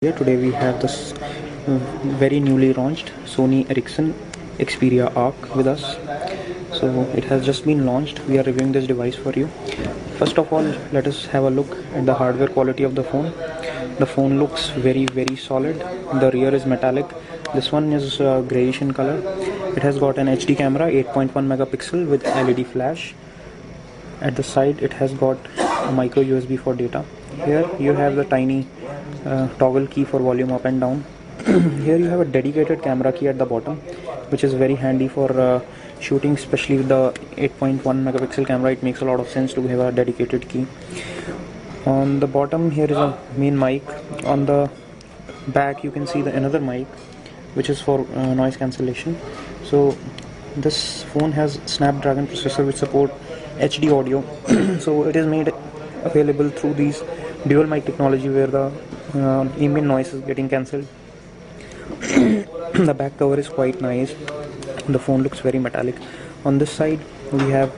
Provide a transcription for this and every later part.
Here today we have this very newly launched Sony Ericsson Xperia Arc with us. So it has just been launched. We are reviewing this device for you. First of all, let us have a look at the hardware quality of the phone. The phone looks very solid. The rear is metallic. This one is grayish in color. It has got an HD camera, 8.1 megapixel with LED flash. At the side it has got a micro USB for data. Here you have the tiny toggle key for volume up and down. Here you have a dedicated camera key at the bottom, which is very handy for shooting, especially with the 8.1 megapixel camera. It makes a lot of sense to have a dedicated key. On the bottom here is a main mic. On the back you can see another mic, which is for noise cancellation. So this phone has Snapdragon processor which support HD audio. So it is made available through these dual mic technology where the ambient noise is getting cancelled. The back cover is quite nice. The phone looks very metallic. On this side we have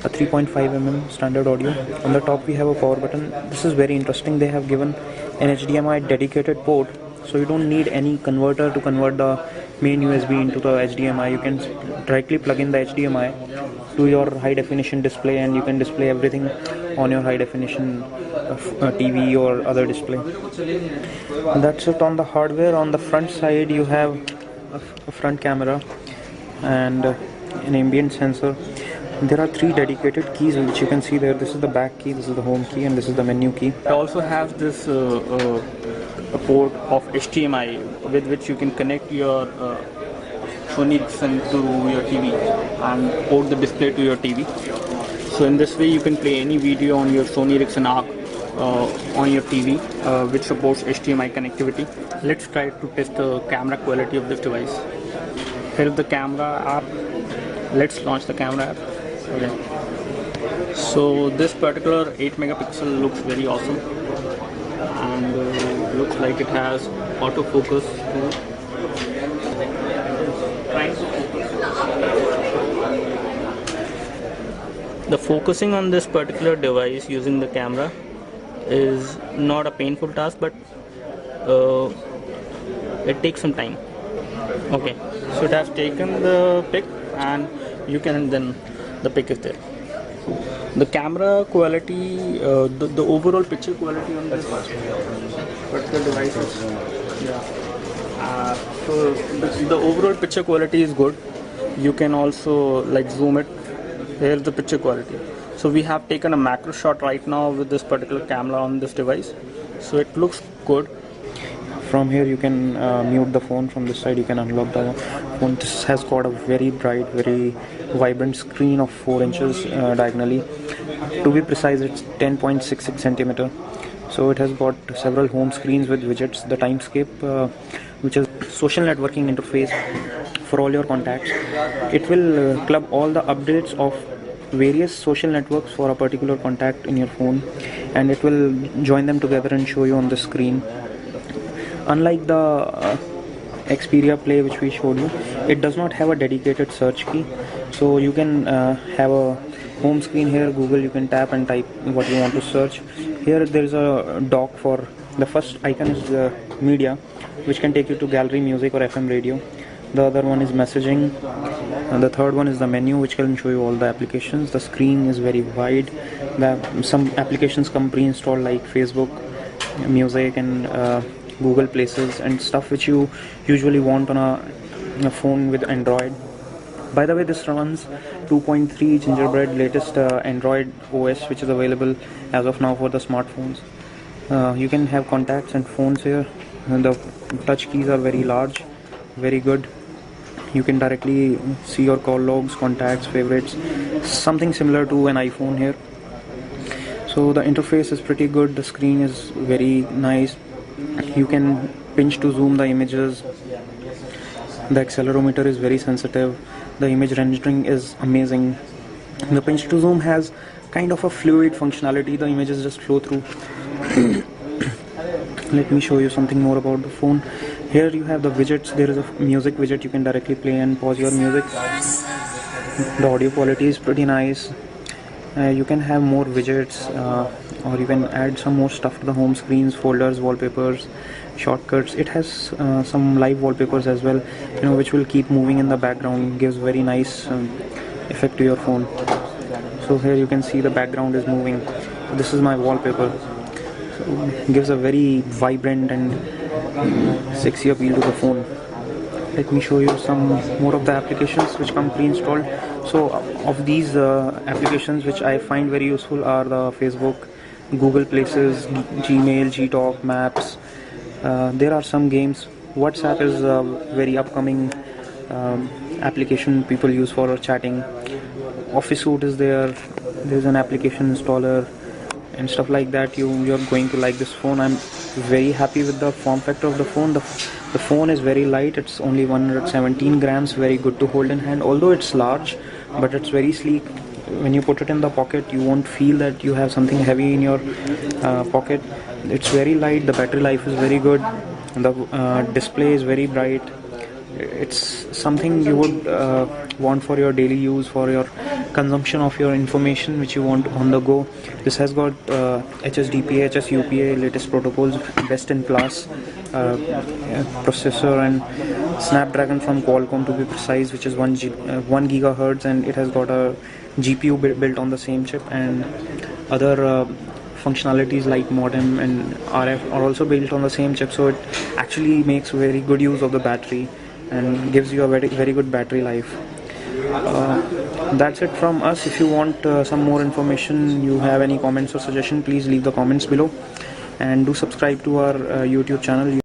a 3.5mm standard audio. On the top we have a power button. This is very interesting. They have given an HDMI dedicated port, so you don't need any converter to convert the main USB into the HDMI. You can directly plug in the HDMI to your high definition display and you can display everything on your high definition TV or other display. That's it on the hardware. On the front side you have a front camera and an ambient sensor. There are 3 dedicated keys which you can see there. This is the back key, this is the home key, and this is the menu key. It also has this a port of HDMI with which you can connect your Sony Ericsson to your TV and port the display to your TV. So in this way you can play any video on your Sony Ericsson Arc on your TV which supports HDMI connectivity. Let's try to test the camera quality of this device. Here is the camera app. Let's launch the camera app. Okay. So this particular 8 megapixel looks very awesome and looks like it has autofocus too. The focusing on this particular device using the camera is not a painful task, but it takes some time. Okay, so it has taken the pic and you can then the pic is there. The camera quality, the overall picture quality on this particular device is so the overall picture quality is good. You can also like zoom it. Here's the picture quality. So we have taken a macro shot right now with this particular camera on this device, so it looks good. From here you can mute the phone. From this side you can unlock the phone. This has got a very bright, very vibrant screen of 4 inches diagonally. To be precise, it's 10.66 centimeter. So it has got several home screens with widgets. The Timescape, which is social networking interface for all your contacts. It will club all the updates of various social networks for a particular contact in your phone, and it will join them together and show you on the screen. Unlike the Xperia Play which we showed you, it does not have a dedicated search key. So you can have a home screen here, Google, you can tap and type what you want to search. Here there is a dock for the first icon is media, which can take you to gallery, music or FM radio. The other one is messaging, and the third one is the menu, which can show you all the applications. The screen is very wide. Some applications come pre-installed like Facebook, music and Google Places and stuff which you usually want on a phone with Android. By the way, this runs 2.3 Gingerbread latest Android OS, which is available as of now for the smartphones. You can have contacts and phones here, and the touch keys are very large, very good. You can directly see your call logs, contacts, favorites, something similar to an iPhone here. So the interface is pretty good. The screen is very nice. You can pinch to zoom the images. The accelerometer is very sensitive. The image rendering is amazing. The pinch to zoom has kind of a fluid functionality. The images just flow through. Let me show you something more about the phone. Here you have the widgets. There is a music widget. You can directly play and pause your music. The audio quality is pretty nice. You can have more widgets or you can add some more stuff to the home screens, folders, wallpapers. shortcuts. It has some live wallpapers as well, which will keep moving in the background, gives very nice effect to your phone. So here you can see the background is moving. This is my wallpaper. So gives a very vibrant and sexy appeal to the phone. Let me show you some more of the applications which come pre-installed. So of these applications which I find very useful are the Facebook, Google Places, Gmail, Gtalk, Maps. There are some games. WhatsApp is a very upcoming application people use for chatting. Office Suite is there. There's an application installer and stuff like that. You're going to like this phone. I'm very happy with the form factor of the phone. The phone is very light. It's only 117 grams, very good to hold in hand, although it's large, but it's very sleek. When you put it in the pocket, you won't feel that you have something heavy in your pocket. It's very light. The battery life is very good. The display is very bright. It's something you would want for your daily use, for your consumption of your information which you want on the go. This has got HSDPA, HSUPA, latest protocols, best in class processor, and Snapdragon from Qualcomm to be precise, which is 1 gigahertz, and it has got a GPU built on the same chip, and other functionalities like modem and RF are also built on the same chip. So it actually makes very good use of the battery and gives you a very good battery life. That's it from us. If you want some more information, you have any comments or suggestion, please leave the comments below, and do subscribe to our YouTube channel.